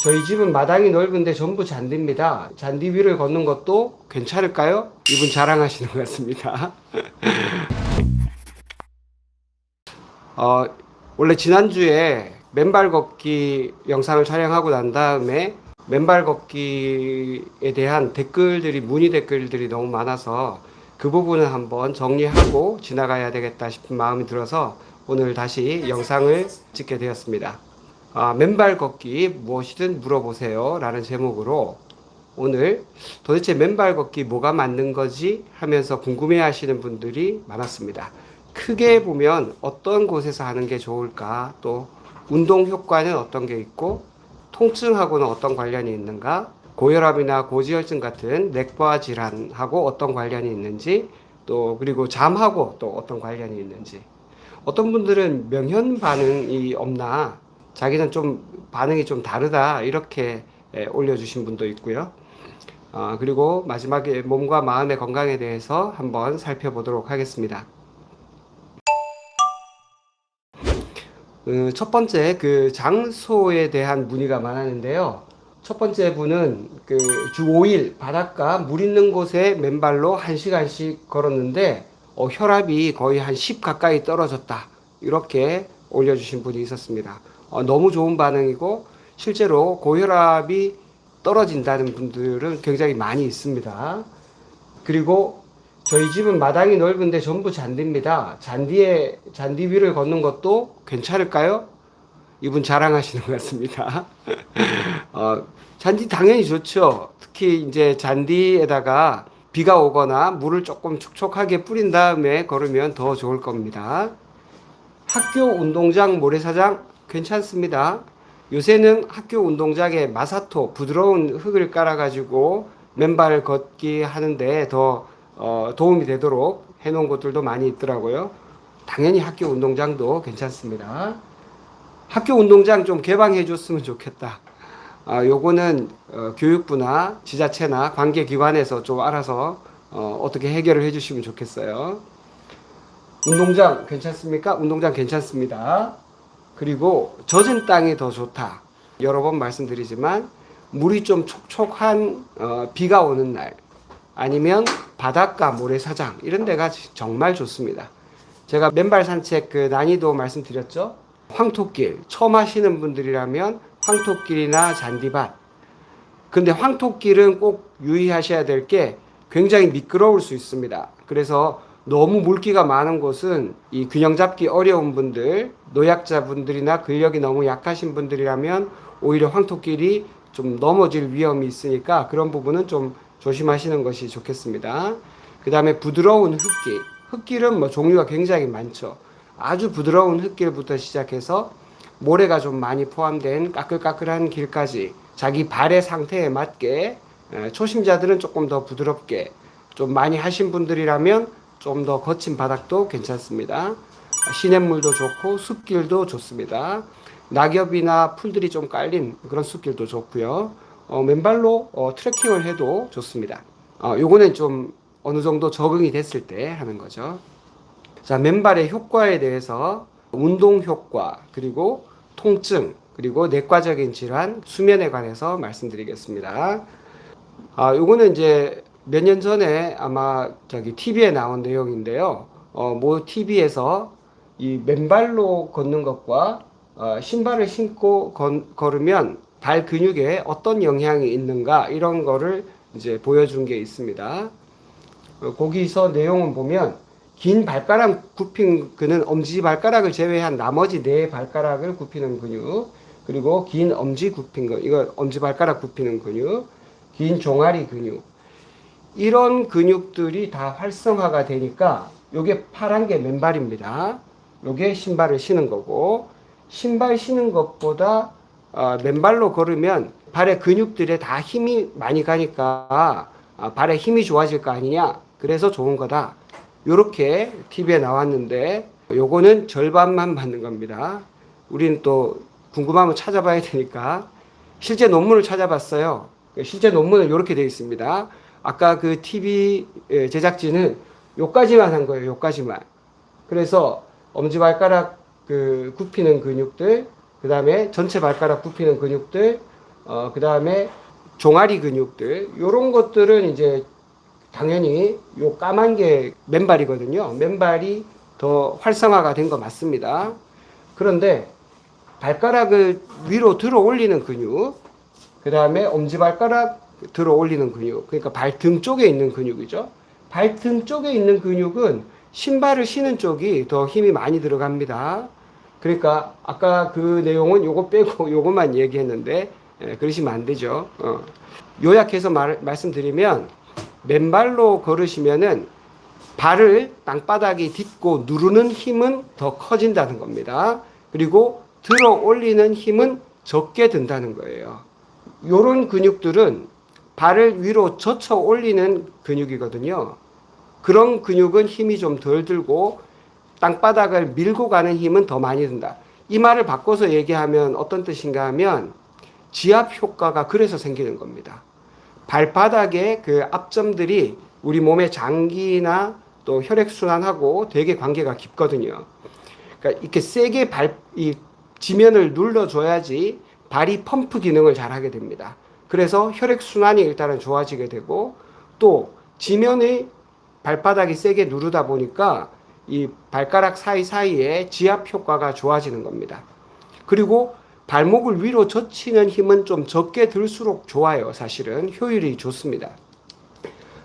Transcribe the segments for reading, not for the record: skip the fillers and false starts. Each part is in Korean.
저희 집은 마당이 넓은데 전부 잔디입니다. 잔디 위를 걷는 것도 괜찮을까요? 이분 자랑하시는 것 같습니다. 어, 원래 지난주에 맨발 걷기 영상을 촬영하고 난 다음에 맨발 걷기에 대한 댓글들이, 문의 댓글들이 너무 많아서 그 부분을 한번 정리하고 지나가야 되겠다 싶은 마음이 들어서 오늘 다시 영상을 찍게 되었습니다. 맨발 걷기 무엇이든 물어보세요 라는 제목으로 오늘 도대체 맨발 걷기 뭐가 맞는 거지 하면서 궁금해 하시는 분들이 많았습니다. 크게 보면 어떤 곳에서 하는 게 좋을까, 또 운동 효과는 어떤 게 있고 통증하고는 어떤 관련이 있는가, 고혈압이나 고지혈증 같은 내과 질환하고 어떤 관련이 있는지, 또 그리고 잠하고 또 어떤 관련이 있는지, 어떤 분들은 명현 반응이 없나, 자기는 좀 반응이 좀 다르다 이렇게 올려주신 분도 있고요. 그리고 마지막에 몸과 마음의 건강에 대해서 한번 살펴보도록 하겠습니다. 첫 번째 그 장소에 대한 문의가 많았는데요. 첫 번째 분은 그 주 5일 바닷가 물 있는 곳에 맨발로 1시간씩 걸었는데 혈압이 거의 한 10 가까이 떨어졌다. 이렇게 올려주신 분이 있었습니다. 너무 좋은 반응이고 실제로 고혈압이 떨어진다는 분들은 굉장히 많이 있습니다. 그리고 저희 집은 마당이 넓은데 전부 잔디입니다. 잔디 위를 걷는 것도 괜찮을까요? 이분 자랑하시는 것 같습니다. 잔디 당연히 좋죠. 특히 이제 잔디에다가 비가 오거나 물을 조금 촉촉하게 뿌린 다음에 걸으면 더 좋을 겁니다. 학교 운동장 모래사장 괜찮습니다. 요새는 학교 운동장에 마사토 부드러운 흙을 깔아가지고 맨발 걷기 하는데 더 도움이 되도록 해놓은 곳들도 많이 있더라고요. 당연히 학교 운동장도 괜찮습니다. 학교 운동장 좀 개방해 줬으면 좋겠다. 요거는 교육부나 지자체나 관계기관에서 좀 알아서 어떻게 해결을 해 주시면 좋겠어요. 운동장 괜찮습니까? 운동장 괜찮습니다. 그리고 젖은 땅이 더 좋다. 여러 번 말씀드리지만 물이 좀 촉촉한 비가 오는 날 아니면 바닷가 모래사장 이런 데가 정말 좋습니다. 제가 맨발 산책 그 난이도 말씀드렸죠. 황토길 처음 하시는 분들이라면 황토길이나 잔디밭. 근데 황토길은 꼭 유의하셔야 될 게 굉장히 미끄러울 수 있습니다. 그래서 너무 물기가 많은 곳은 이 균형 잡기 어려운 분들, 노약자분들이나 근력이 너무 약하신 분들이라면 오히려 황토길이 좀 넘어질 위험이 있으니까 그런 부분은 좀 조심하시는 것이 좋겠습니다. 그 다음에 부드러운 흙길. 흙길은 뭐 종류가 굉장히 많죠. 아주 부드러운 흙길부터 시작해서 모래가 좀 많이 포함된 까끌까끌한 길까지 자기 발의 상태에 맞게 초심자들은 조금 더 부드럽게 좀 많이 하신 분들이라면 좀 더 거친 바닥도 괜찮습니다. 시냇물도 좋고 숲길도 좋습니다. 낙엽이나 풀들이 좀 깔린 그런 숲길도 좋고요. 맨발로 트레킹을 해도 좋습니다. 요거는 좀 어느 정도 적응이 됐을 때 하는 거죠. 자, 맨발의 효과에 대해서 운동 효과, 그리고 통증, 그리고 내과적인 질환, 수면에 관해서 말씀드리겠습니다. 요거는 이제 몇 년 전에 아마 저기 TV에 나온 내용인데요. 모 TV에서 이 맨발로 걷는 것과 신발을 신고 걸으면 발 근육에 어떤 영향이 있는가 이런 거를 이제 보여준 게 있습니다. 거기서 내용을 보면 긴 발가락 굽힌 그는 엄지발가락을 제외한 나머지 네 발가락을 굽히는 근육, 그리고 긴 엄지 굽힌 거, 이거 엄지발가락 굽히는 근육, 긴 종아리 근육, 이런 근육들이 다 활성화가 되니까 요게 파란 게 맨발입니다. 요게 신발을 신은 거고, 신발 신은 것보다 맨발로 걸으면 발의 근육들에 다 힘이 많이 가니까 발에 힘이 좋아질 거 아니냐, 그래서 좋은 거다. 요렇게 TV에 나왔는데 요거는 절반만 맞는 겁니다. 우리는 또 궁금하면 찾아봐야 되니까 실제 논문을 찾아봤어요. 실제 논문은 이렇게 되어 있습니다. 아까 그 TV 제작진은 요까지만 한 거예요. 요까지만. 그래서 엄지발가락 그 굽히는 근육들, 그 다음에 전체 발가락 굽히는 근육들, 그 다음에 종아리 근육들, 요런 것들은 이제 당연히 요 까만 게 맨발이거든요. 맨발이 더 활성화가 된 거 맞습니다. 그런데 발가락을 위로 들어 올리는 근육, 그 다음에 엄지발가락 들어 올리는 근육, 그러니까 발등 쪽에 있는 근육이죠. 발등 쪽에 있는 근육은 신발을 신은 쪽이 더 힘이 많이 들어갑니다. 그러니까 아까 그 내용은 요거 빼고 요것만 얘기했는데, 그러시면 안 되죠. 요약해서 말씀드리면, 맨발로 걸으시면은 발을 땅바닥에 딛고 누르는 힘은 더 커진다는 겁니다. 그리고 들어 올리는 힘은 적게 든다는 거예요. 요런 근육들은 발을 위로 젖혀 올리는 근육이거든요. 그런 근육은 힘이 좀 덜 들고 땅바닥을 밀고 가는 힘은 더 많이 든다. 이 말을 바꿔서 얘기하면 어떤 뜻인가 하면 지압 효과가 그래서 생기는 겁니다. 발바닥의 그 압점들이 우리 몸의 장기나 또 혈액순환하고 되게 관계가 깊거든요. 그러니까 이렇게 세게 이 지면을 눌러줘야지 발이 펌프 기능을 잘 하게 됩니다. 그래서 혈액순환이 일단은 좋아지게 되고 또 지면의 발바닥이 세게 누르다 보니까 이 발가락 사이사이에 지압 효과가 좋아지는 겁니다. 그리고 발목을 위로 젖히는 힘은 좀 적게 들수록 좋아요. 사실은 효율이 좋습니다.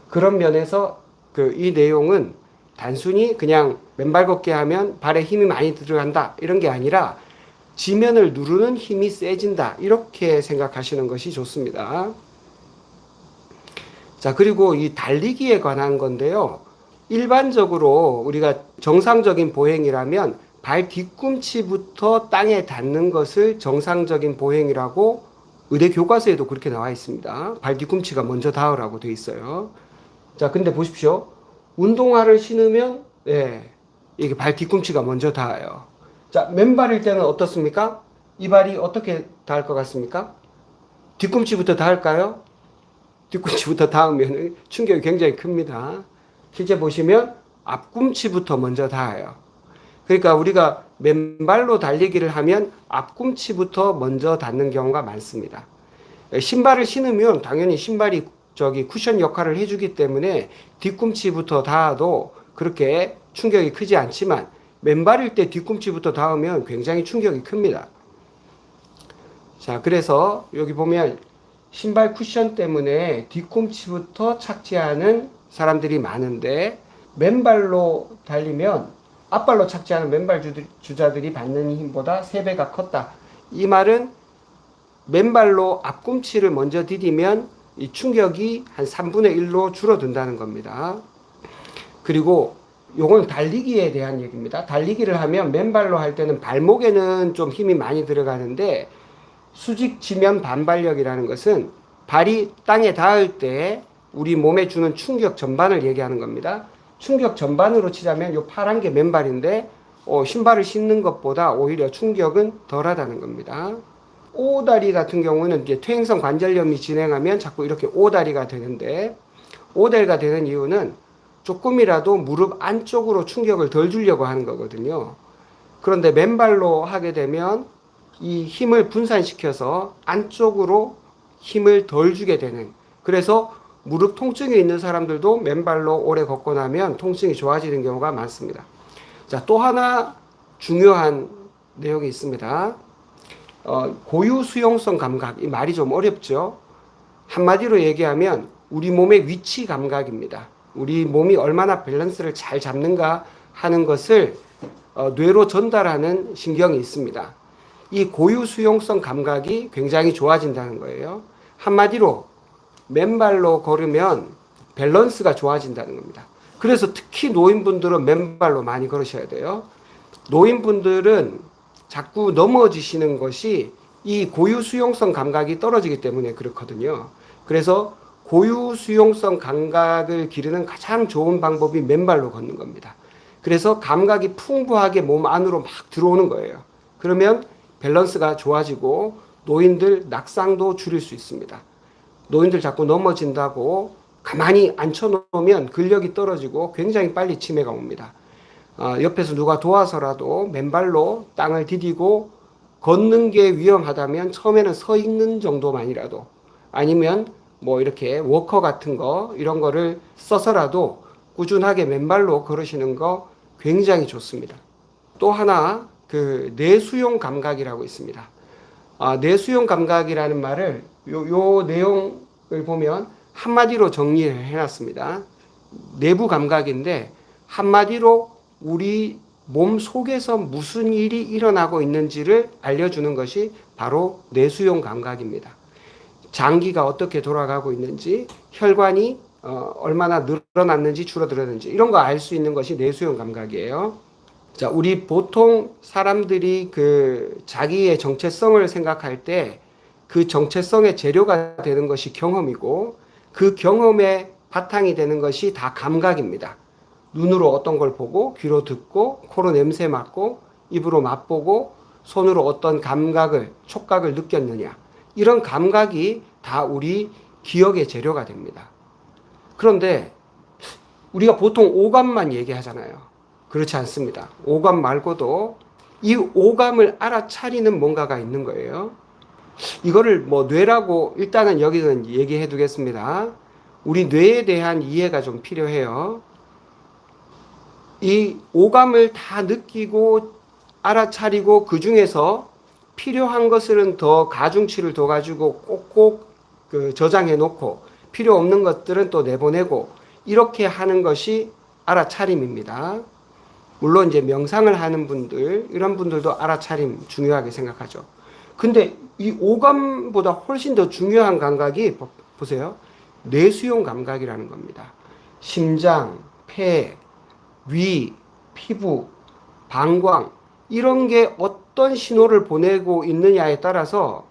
그런 면에서 이 내용은 단순히 그냥 맨발 걷기 하면 발에 힘이 많이 들어간다 이런 게 아니라 지면을 누르는 힘이 세진다 이렇게 생각하시는 것이 좋습니다. 자, 그리고 이 달리기에 관한 건데요. 일반적으로 우리가 정상적인 보행이라면 발 뒤꿈치부터 땅에 닿는 것을 정상적인 보행이라고 의대 교과서에도 그렇게 나와 있습니다. 발 뒤꿈치가 먼저 닿으라고 되어 있어요. 자, 근데 보십시오. 운동화를 신으면 이게 발 뒤꿈치가 먼저 닿아요. 자, 맨발일 때는 어떻습니까? 이 발이 어떻게 닿을 것 같습니까? 뒤꿈치부터 닿을까요? 뒤꿈치부터 닿으면 충격이 굉장히 큽니다. 실제 보시면 앞꿈치부터 먼저 닿아요. 그러니까 우리가 맨발로 달리기를 하면 앞꿈치부터 먼저 닿는 경우가 많습니다. 신발을 신으면 당연히 신발이 쿠션 역할을 해주기 때문에 뒤꿈치부터 닿아도 그렇게 충격이 크지 않지만 맨발일 때 뒤꿈치부터 닿으면 굉장히 충격이 큽니다. 자, 그래서 여기 보면 신발 쿠션 때문에 뒤꿈치부터 착지하는 사람들이 많은데 맨발로 달리면 앞발로 착지하는 맨발 주자들이 받는 힘보다 3배가 컸다. 이 말은 맨발로 앞꿈치를 먼저 디디면 이 충격이 한 3분의 1로 줄어든다는 겁니다. 그리고 요건 달리기에 대한 얘기입니다. 달리기를 하면 맨발로 할 때는 발목에는 좀 힘이 많이 들어가는데 수직 지면 반발력이라는 것은 발이 땅에 닿을 때 우리 몸에 주는 충격 전반을 얘기하는 겁니다. 충격 전반으로 치자면 요 파란 게 맨발인데 신발을 신는 것보다 오히려 충격은 덜하다는 겁니다. 오다리 같은 경우는 이제 퇴행성 관절염이 진행하면 자꾸 이렇게 오다리가 되는데 오다리가 되는 이유는 조금이라도 무릎 안쪽으로 충격을 덜 주려고 하는 거거든요. 그런데 맨발로 하게 되면 이 힘을 분산시켜서 안쪽으로 힘을 덜 주게 되는, 그래서 무릎 통증이 있는 사람들도 맨발로 오래 걷고 나면 통증이 좋아지는 경우가 많습니다. 자, 또 하나 중요한 내용이 있습니다. 고유 수용성 감각, 이 말이 좀 어렵죠. 한마디로 얘기하면 우리 몸의 위치 감각입니다. 우리 몸이 얼마나 밸런스를 잘 잡는가 하는 것을 뇌로 전달하는 신경이 있습니다. 이 고유 수용성 감각이 굉장히 좋아진다는 거예요. 한마디로 맨발로 걸으면 밸런스가 좋아진다는 겁니다. 그래서 특히 노인분들은 맨발로 많이 걸으셔야 돼요. 노인분들은 자꾸 넘어지시는 것이 이 고유 수용성 감각이 떨어지기 때문에 그렇거든요. 그래서 고유 수용성 감각을 기르는 가장 좋은 방법이 맨발로 걷는 겁니다. 그래서 감각이 풍부하게 몸 안으로 막 들어오는 거예요. 그러면 밸런스가 좋아지고 노인들 낙상도 줄일 수 있습니다. 노인들 자꾸 넘어진다고 가만히 앉혀놓으면 근력이 떨어지고 굉장히 빨리 치매가 옵니다. 옆에서 누가 도와서라도 맨발로 땅을 디디고 걷는 게 위험하다면 처음에는 서 있는 정도만이라도, 아니면 뭐 이렇게 워커 같은 거 이런 거를 써서라도 꾸준하게 맨발로 걸으시는 거 굉장히 좋습니다. 또 하나 그 내수용 감각이라고 있습니다. 내수용 감각이라는 말을 요 내용을 보면 한마디로 정리를 해놨습니다. 내부 감각인데 한마디로 우리 몸 속에서 무슨 일이 일어나고 있는지를 알려주는 것이 바로 내수용 감각입니다. 장기가 어떻게 돌아가고 있는지, 혈관이 얼마나 늘어났는지 줄어들었는지 이런 거 알 수 있는 것이 내수용 감각이에요. 자, 우리 보통 사람들이 그 자기의 정체성을 생각할 때 그 정체성의 재료가 되는 것이 경험이고, 그 경험의 바탕이 되는 것이 다 감각입니다. 눈으로 어떤 걸 보고, 귀로 듣고, 코로 냄새 맡고, 입으로 맛보고, 손으로 어떤 감각을, 촉각을 느꼈느냐. 이런 감각이 다 우리 기억의 재료가 됩니다. 그런데 우리가 보통 오감만 얘기하잖아요. 그렇지 않습니다. 오감 말고도 이 오감을 알아차리는 뭔가가 있는 거예요. 이거를 뭐 뇌라고 일단은 여기는 얘기해 두겠습니다. 우리 뇌에 대한 이해가 좀 필요해요. 이 오감을 다 느끼고 알아차리고 그 중에서 필요한 것들은 더 가중치를 둬가지고 꼭꼭 그 저장해 놓고 필요 없는 것들은 또 내보내고 이렇게 하는 것이 알아차림입니다. 물론 이제 명상을 하는 분들, 이런 분들도 알아차림 중요하게 생각하죠. 근데 이 오감보다 훨씬 더 중요한 감각이 보세요. 내수용 감각이라는 겁니다. 심장, 폐, 위, 피부, 방광 이런 게 어떤 신호를 보내고 있느냐에 따라서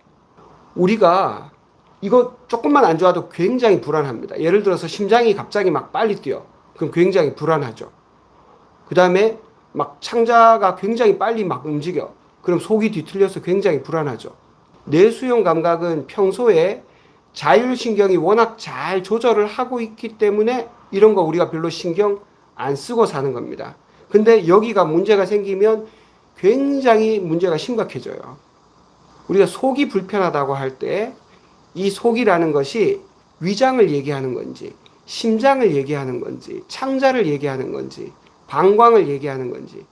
우리가 이거 조금만 안 좋아도 굉장히 불안합니다. 예를 들어서 심장이 갑자기 막 빨리 뛰어. 그럼 굉장히 불안하죠. 그 다음에 막 창자가 굉장히 빨리 막 움직여. 그럼 속이 뒤틀려서 굉장히 불안하죠. 내수용 감각은 평소에 자율신경이 워낙 잘 조절을 하고 있기 때문에 이런 거 우리가 별로 신경 안 쓰고 사는 겁니다. 근데 여기가 문제가 생기면 굉장히 문제가 심각해져요. 우리가 속이 불편하다고 할 때 이 속이라는 것이 위장을 얘기하는 건지, 심장을 얘기하는 건지, 창자를 얘기하는 건지, 방광을 얘기하는 건지,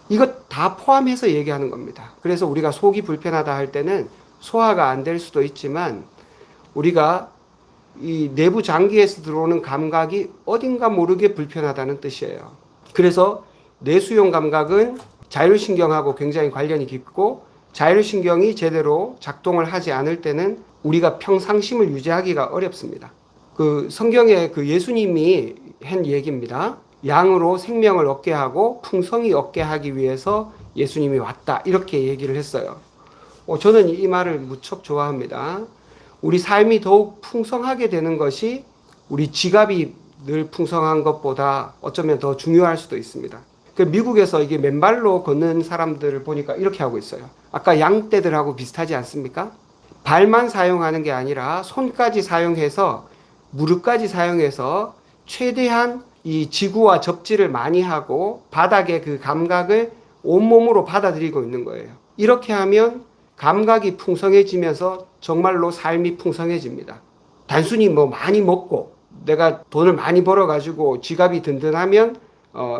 이것 다 포함해서 얘기하는 겁니다. 그래서 우리가 속이 불편하다 할 때는 소화가 안 될 수도 있지만 우리가 이 내부 장기에서 들어오는 감각이 어딘가 모르게 불편하다는 뜻이에요. 그래서 내수용 감각은 자율신경하고 굉장히 관련이 깊고, 자율신경이 제대로 작동을 하지 않을 때는 우리가 평상심을 유지하기가 어렵습니다. 그 성경에 그 예수님이 한 얘기입니다. 양으로 생명을 얻게 하고 풍성히 얻게 하기 위해서 예수님이 왔다. 이렇게 얘기를 했어요. 저는 이 말을 무척 좋아합니다. 우리 삶이 더욱 풍성하게 되는 것이 우리 지갑이 늘 풍성한 것보다 어쩌면 더 중요할 수도 있습니다. 미국에서 이게 맨발로 걷는 사람들을 보니까 이렇게 하고 있어요. 아까 양떼들하고 비슷하지 않습니까? 발만 사용하는 게 아니라 손까지 사용해서 무릎까지 사용해서 최대한 이 지구와 접지를 많이 하고 바닥의 그 감각을 온몸으로 받아들이고 있는 거예요. 이렇게 하면 감각이 풍성해지면서 정말로 삶이 풍성해집니다. 단순히 뭐 많이 먹고 내가 돈을 많이 벌어가지고 지갑이 든든하면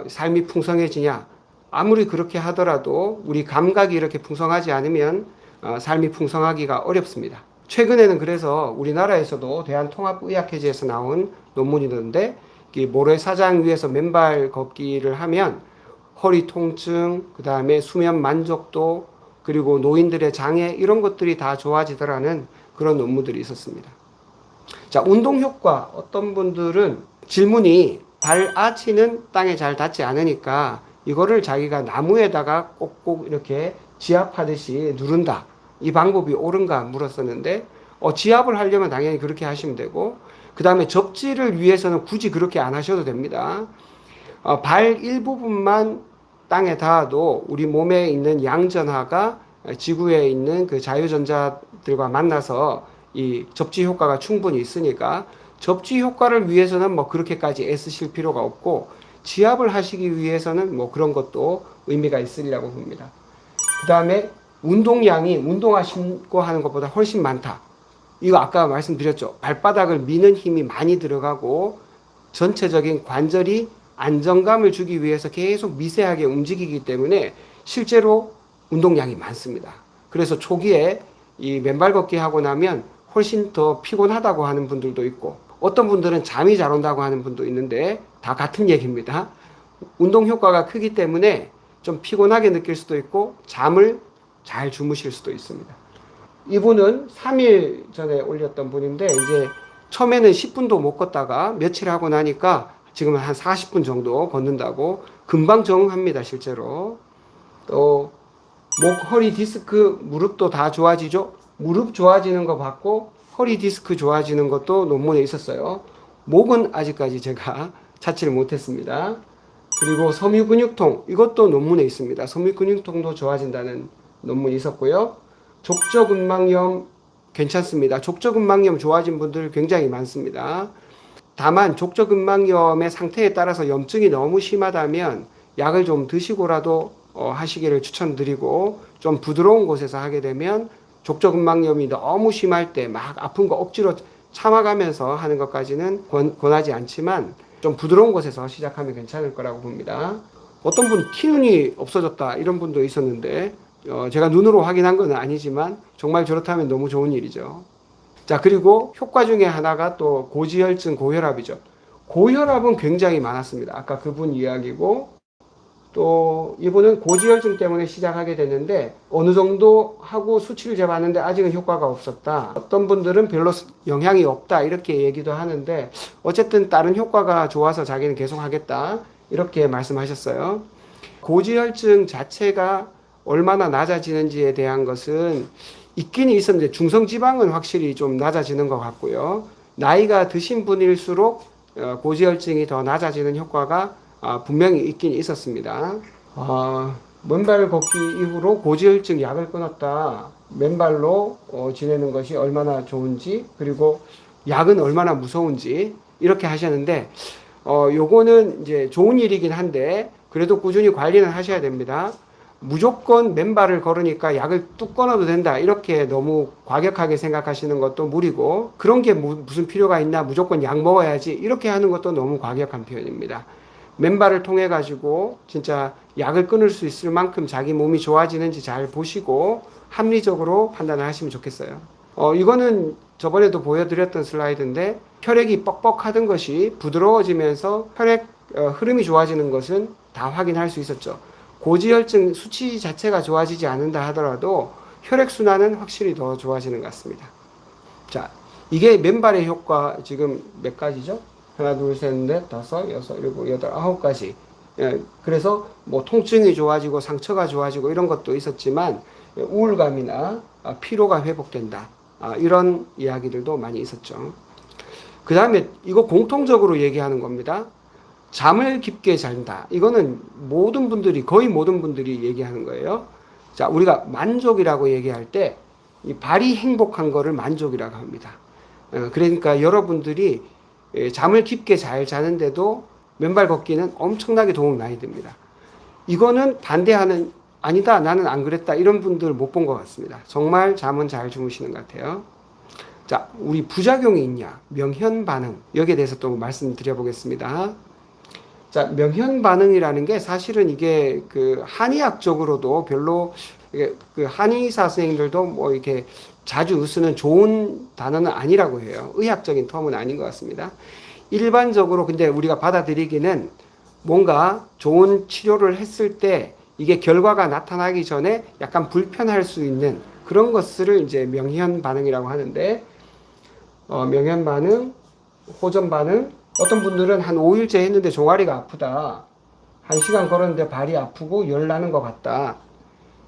삶이 풍성해지냐? 아무리 그렇게 하더라도 우리 감각이 이렇게 풍성하지 않으면 삶이 풍성하기가 어렵습니다. 최근에는 그래서 우리나라에서도 대한통합의학회지에서 나온 논문이 있는데, 모래사장 위에서 맨발 걷기를 하면 허리 통증, 그 다음에 수면 만족도, 그리고 노인들의 장애 이런 것들이 다 좋아지더라는 그런 논문들이 있었습니다. 자, 운동 효과. 어떤 분들은 질문이 발 아치는 땅에 잘 닿지 않으니까 이거를 자기가 나무에다가 꼭꼭 이렇게 지압하듯이 누른다. 이 방법이 옳은가 물었었는데, 지압을 하려면 당연히 그렇게 하시면 되고, 그 다음에 접지를 위해서는 굳이 그렇게 안 하셔도 됩니다. 발 일부분만 땅에 닿아도 우리 몸에 있는 양전하가 지구에 있는 그 자유전자들과 만나서 이 접지 효과가 충분히 있으니까 접지 효과를 위해서는 뭐 그렇게까지 애쓰실 필요가 없고, 지압을 하시기 위해서는 뭐 그런 것도 의미가 있으리라고 봅니다. 그 다음에 운동량이 운동하시고 하는 것보다 훨씬 많다. 이거 아까 말씀드렸죠. 발바닥을 미는 힘이 많이 들어가고 전체적인 관절이 안정감을 주기 위해서 계속 미세하게 움직이기 때문에 실제로 운동량이 많습니다. 그래서 초기에 이 맨발 걷기 하고 나면 훨씬 더 피곤하다고 하는 분들도 있고 어떤 분들은 잠이 잘 온다고 하는 분도 있는데 다 같은 얘기입니다. 운동 효과가 크기 때문에 좀 피곤하게 느낄 수도 있고 잠을 잘 주무실 수도 있습니다. 이분은 3일 전에 올렸던 분인데 이제 처음에는 10분도 못 걷다가 며칠 하고 나니까 지금은 한 40분 정도 걷는다고 금방 적응합니다, 실제로. 또 목, 허리 디스크, 무릎도 다 좋아지죠. 무릎 좋아지는 거 봤고 허리 디스크 좋아지는 것도 논문에 있었어요. 목은 아직까지 제가 찾지를 못했습니다. 그리고 섬유근육통, 이것도 논문에 있습니다. 섬유근육통도 좋아진다는 논문이 있었고요. 족저근막염 괜찮습니다. 족저근막염 좋아진 분들 굉장히 많습니다. 다만 족저근막염의 상태에 따라서 염증이 너무 심하다면 약을 좀 드시고라도 하시기를 추천드리고 좀 부드러운 곳에서 하게 되면 족저근막염이 너무 심할 때 막 아픈 거 억지로 참아가면서 하는 것까지는 권하지 않지만 좀 부드러운 곳에서 시작하면 괜찮을 거라고 봅니다. 어떤 분 티눈이 없어졌다 이런 분도 있었는데 제가 눈으로 확인한 건 아니지만 정말 저렇다면 너무 좋은 일이죠. 자, 그리고 효과 중에 하나가 또 고지혈증, 고혈압이죠. 고혈압은 굉장히 많았습니다. 아까 그분 이야기고 또 이분은 고지혈증 때문에 시작하게 됐는데 어느 정도 하고 수치를 재봤는데 아직은 효과가 없었다. 어떤 분들은 별로 영향이 없다 이렇게 얘기도 하는데 어쨌든 다른 효과가 좋아서 자기는 계속 하겠다 이렇게 말씀하셨어요. 고지혈증 자체가 얼마나 낮아지는지에 대한 것은 있긴 있었는데 중성지방은 확실히 좀 낮아지는 것 같고요. 나이가 드신 분일수록 고지혈증이 더 낮아지는 효과가 분명히 있긴 있었습니다. 맨발 걷기 이후로 고지혈증 약을 끊었다. 맨발로 지내는 것이 얼마나 좋은지 그리고 약은 얼마나 무서운지 이렇게 하셨는데 요거는 이제 좋은 일이긴 한데 그래도 꾸준히 관리는 하셔야 됩니다. 무조건 맨발을 걸으니까 약을 뚝 끊어도 된다 이렇게 너무 과격하게 생각하시는 것도 무리고 그런 게 무슨 필요가 있나 무조건 약 먹어야지 이렇게 하는 것도 너무 과격한 표현입니다. 맨발을 통해 가지고 진짜 약을 끊을 수 있을 만큼 자기 몸이 좋아지는지 잘 보시고 합리적으로 판단을 하시면 좋겠어요. 이거는 저번에도 보여드렸던 슬라이드인데 혈액이 뻑뻑하던 것이 부드러워지면서 혈액 흐름이 좋아지는 것은 다 확인할 수 있었죠. 고지혈증 수치 자체가 좋아지지 않는다 하더라도 혈액순환은 확실히 더 좋아지는 것 같습니다. 자, 이게 맨발의 효과 지금 몇 가지죠? 하나, 둘, 셋, 넷, 다섯, 여섯, 일곱, 여덟, 아홉 가지. 그래서 뭐 통증이 좋아지고 상처가 좋아지고 이런 것도 있었지만 우울감이나 피로가 회복된다. 이런 이야기들도 많이 있었죠. 그 다음에 이거 공통적으로 얘기하는 겁니다. 잠을 깊게 잔다. 이거는 모든 분들이, 거의 모든 분들이 얘기하는 거예요. 자, 우리가 만족이라고 얘기할 때, 이 발이 행복한 거를 만족이라고 합니다. 그러니까 여러분들이 잠을 깊게 잘 자는데도 맨발 걷기는 엄청나게 도움이 많이 됩니다. 이거는 반대하는, 아니다, 나는 안 그랬다. 이런 분들 못 본 것 같습니다. 정말 잠은 잘 주무시는 것 같아요. 자, 우리 부작용이 있냐? 명현 반응. 여기에 대해서 또 말씀드려 보겠습니다. 자, 명현 반응이라는 게 사실은 이게 그 한의학적으로도 별로 그 한의사 선생님들도 뭐 이렇게 자주 쓰는 좋은 단어는 아니라고 해요. 의학적인 텀은 아닌 것 같습니다. 일반적으로 근데 우리가 받아들이기는 뭔가 좋은 치료를 했을 때 이게 결과가 나타나기 전에 약간 불편할 수 있는 그런 것을 이제 명현 반응이라고 하는데 명현 반응, 호전 반응 어떤 분들은 한 5일째 했는데 종아리가 아프다. 1시간 걸었는데 발이 아프고 열 나는 것 같다.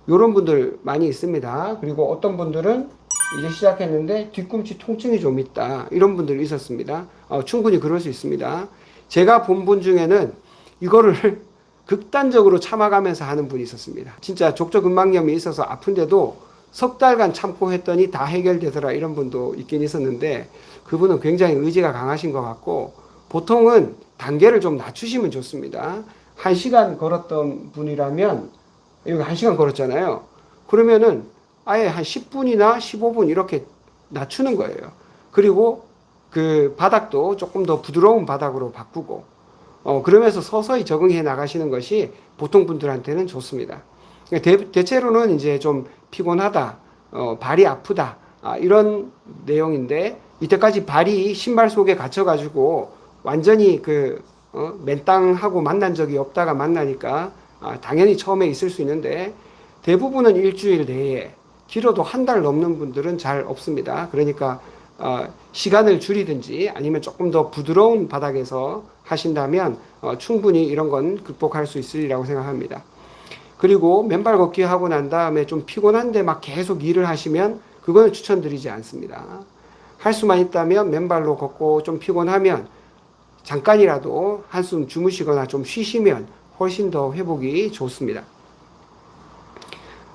이런 분들 많이 있습니다. 그리고 어떤 분들은 이제 시작했는데 뒤꿈치 통증이 좀 있다. 이런 분들이 있었습니다. 충분히 그럴 수 있습니다. 제가 본 분 중에는 이거를 극단적으로 참아가면서 하는 분이 있었습니다. 진짜 족저근막염이 있어서 아픈데도 석 달간 참고 했더니 다 해결되더라. 이런 분도 있긴 있었는데 그분은 굉장히 의지가 강하신 것 같고 보통은 단계를 좀 낮추시면 좋습니다. 1시간 걸었던 분이라면, 여기 1시간 걸었잖아요. 그러면은 아예 한 10분이나 15분 이렇게 낮추는 거예요. 그리고 그 바닥도 조금 더 부드러운 바닥으로 바꾸고, 그러면서 서서히 적응해 나가시는 것이 보통 분들한테는 좋습니다. 대체로는 이제 좀 피곤하다, 발이 아프다, 이런 내용인데, 이때까지 발이 신발 속에 갇혀가지고 완전히 맨땅하고 만난 적이 없다가 만나니까 당연히 처음에 있을 수 있는데, 대부분은 일주일 내에, 길어도 한 달 넘는 분들은 잘 없습니다. 그러니까 시간을 줄이든지 아니면 조금 더 부드러운 바닥에서 하신다면 충분히 이런 건 극복할 수 있으리라고 생각합니다. 그리고 맨발 걷기 하고 난 다음에 좀 피곤한데 막 계속 일을 하시면 그거는 추천드리지 않습니다. 할 수만 있다면 맨발로 걷고, 좀 피곤하면 잠깐이라도 한숨 주무시거나 좀 쉬시면 훨씬 더 회복이 좋습니다.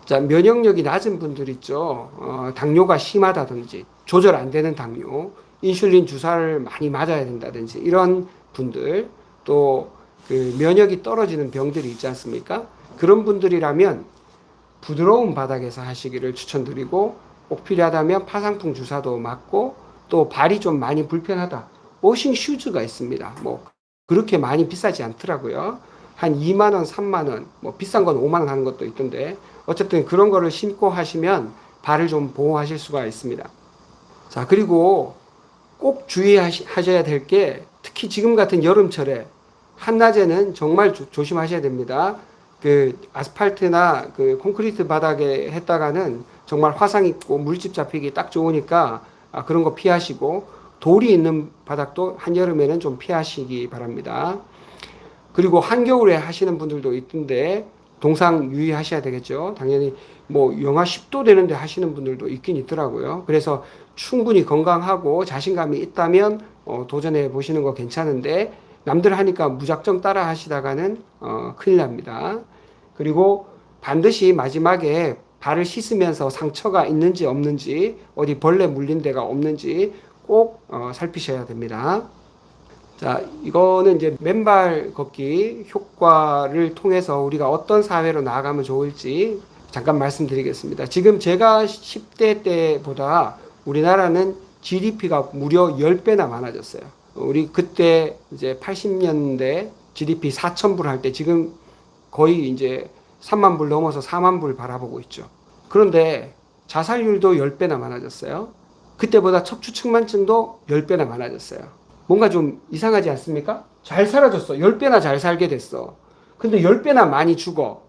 자, 면역력이 낮은 분들 있죠. 당뇨가 심하다든지 조절 안 되는 당뇨, 인슐린 주사를 많이 맞아야 된다든지 이런 분들, 또 그 면역이 떨어지는 병들이 있지 않습니까? 그런 분들이라면 부드러운 바닥에서 하시기를 추천드리고, 꼭 필요하다면 파상풍 주사도 맞고, 또 발이 좀 많이 불편하다, 워싱 슈즈가 있습니다. 뭐 그렇게 많이 비싸지 않더라고요. 한 2만 원, 3만 원, 뭐 비싼 건 5만 원 하는 것도 있던데, 어쨌든 그런 거를 신고 하시면 발을 좀 보호하실 수가 있습니다. 자, 그리고 꼭 주의하셔야 될 게, 특히 지금 같은 여름철에 한낮에는 정말 조심하셔야 됩니다. 그 아스팔트나 그 콘크리트 바닥에 했다가는 정말 화상 입고 물집 잡히기 딱 좋으니까 그런 거 피하시고, 돌이 있는 바닥도 한여름에는 좀 피하시기 바랍니다. 그리고 한겨울에 하시는 분들도 있던데 동상 유의하셔야 되겠죠. 당연히 뭐 영하 10도 되는데 하시는 분들도 있긴 있더라고요. 그래서 충분히 건강하고 자신감이 있다면 도전해 보시는 거 괜찮은데, 남들 하니까 무작정 따라 하시다가는 큰일 납니다. 그리고 반드시 마지막에 발을 씻으면서 상처가 있는지 없는지, 어디 벌레 물린 데가 없는지 꼭 살피셔야 됩니다. 자, 이거는 이제 맨발 걷기 효과를 통해서 우리가 어떤 사회로 나아가면 좋을지 잠깐 말씀드리겠습니다. 지금 제가 10대 때보다 우리나라는 GDP가 무려 10배나 많아졌어요. 우리 그때 이제 80년대 GDP 4천 불 할 때 지금 거의 이제 3만 불 넘어서 4만 불 바라보고 있죠. 그런데 자살률도 10배나 많아졌어요. 그때보다 척추측만증도 10배나 많아졌어요. 뭔가 좀 이상하지 않습니까? 잘 살아졌어. 10배나 잘 살게 됐어. 근데 10배나 많이 죽어.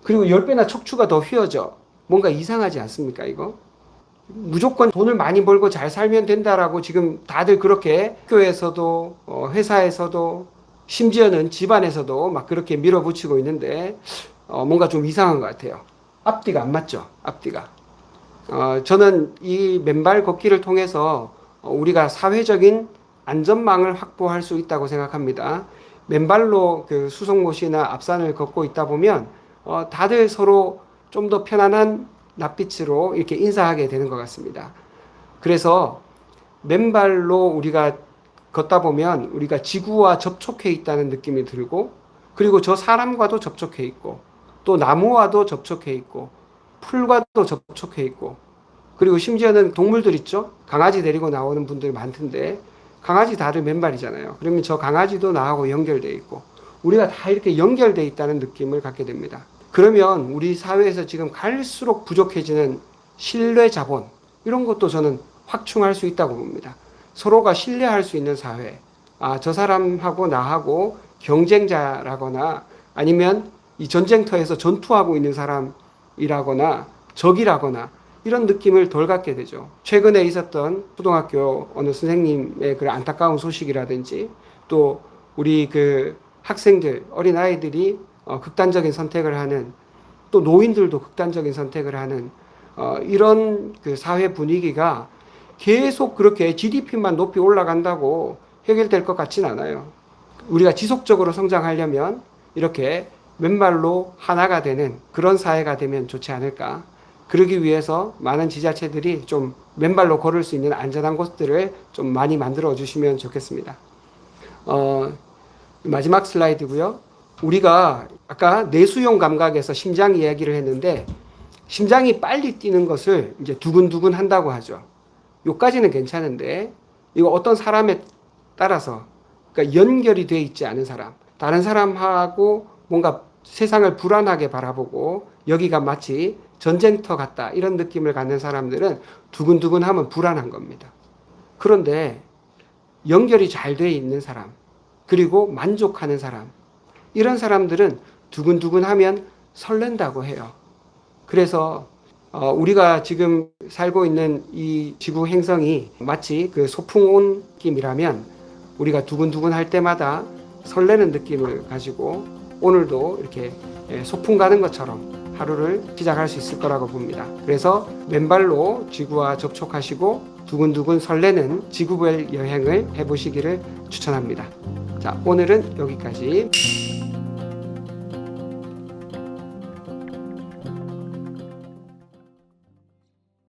그리고 10배나 척추가 더 휘어져. 뭔가 이상하지 않습니까, 이거? 무조건 돈을 많이 벌고 잘 살면 된다라고 지금 다들 그렇게 학교에서도 회사에서도 심지어는 집안에서도 막 그렇게 밀어붙이고 있는데 뭔가 좀 이상한 것 같아요. 앞뒤가 안 맞죠, 앞뒤가. 저는 이 맨발 걷기를 통해서 우리가 사회적인 안전망을 확보할 수 있다고 생각합니다. 맨발로 그 수송못이나 앞산을 걷고 있다 보면 다들 서로 좀 더 편안한 낯빛으로 이렇게 인사하게 되는 것 같습니다. 그래서 맨발로 우리가 걷다 보면 우리가 지구와 접촉해 있다는 느낌이 들고, 그리고 저 사람과도 접촉해 있고, 또 나무와도 접촉해 있고, 풀과도 접촉해 있고, 그리고 심지어는 동물들 있죠? 강아지 데리고 나오는 분들 많던데, 강아지 다들 맨발이잖아요. 그러면 저 강아지도 나하고 연결돼 있고, 우리가 다 이렇게 연결돼 있다는 느낌을 갖게 됩니다. 그러면 우리 사회에서 지금 갈수록 부족해지는 신뢰 자본, 이런 것도 저는 확충할 수 있다고 봅니다. 서로가 신뢰할 수 있는 사회. 저 사람하고 나하고 경쟁자라거나 아니면 이 전쟁터에서 전투하고 있는 사람이라거나 적이라거나 이런 느낌을 덜 갖게 되죠. 최근에 있었던 초등학교 어느 선생님의 그 안타까운 소식이라든지, 또 우리 그 학생들, 어린아이들이 극단적인 선택을 하는, 또 노인들도 극단적인 선택을 하는 이런 그 사회 분위기가 계속 그렇게 GDP만 높이 올라간다고 해결될 것 같진 않아요. 우리가 지속적으로 성장하려면 이렇게 맨발로 하나가 되는 그런 사회가 되면 좋지 않을까. 그러기 위해서 많은 지자체들이 좀 맨발로 걸을 수 있는 안전한 곳들을 좀 많이 만들어 주시면 좋겠습니다. 마지막 슬라이드고요. 우리가 아까 내수용 감각에서 심장 이야기를 했는데, 심장이 빨리 뛰는 것을 이제 두근두근 한다고 하죠. 요까지는 괜찮은데 이거 어떤 사람에 따라서 그러니까 연결이 돼 있지 않은 사람, 다른 사람하고 뭔가 세상을 불안하게 바라보고 여기가 마치 전쟁터 같다 이런 느낌을 갖는 사람들은 두근두근하면 불안한 겁니다. 그런데 연결이 잘 돼 있는 사람, 그리고 만족하는 사람, 이런 사람들은 두근두근하면 설렌다고 해요. 그래서 우리가 지금 살고 있는 이 지구 행성이 마치 그 소풍 온 느낌이라면 우리가 두근두근 할 때마다 설레는 느낌을 가지고 오늘도 이렇게 소풍 가는 것처럼 하루를 시작할 수 있을 거라고 봅니다. 그래서 맨발로 지구와 접촉하시고 두근두근 설레는 지구별 여행을 해보시기를 추천합니다. 자, 오늘은 여기까지.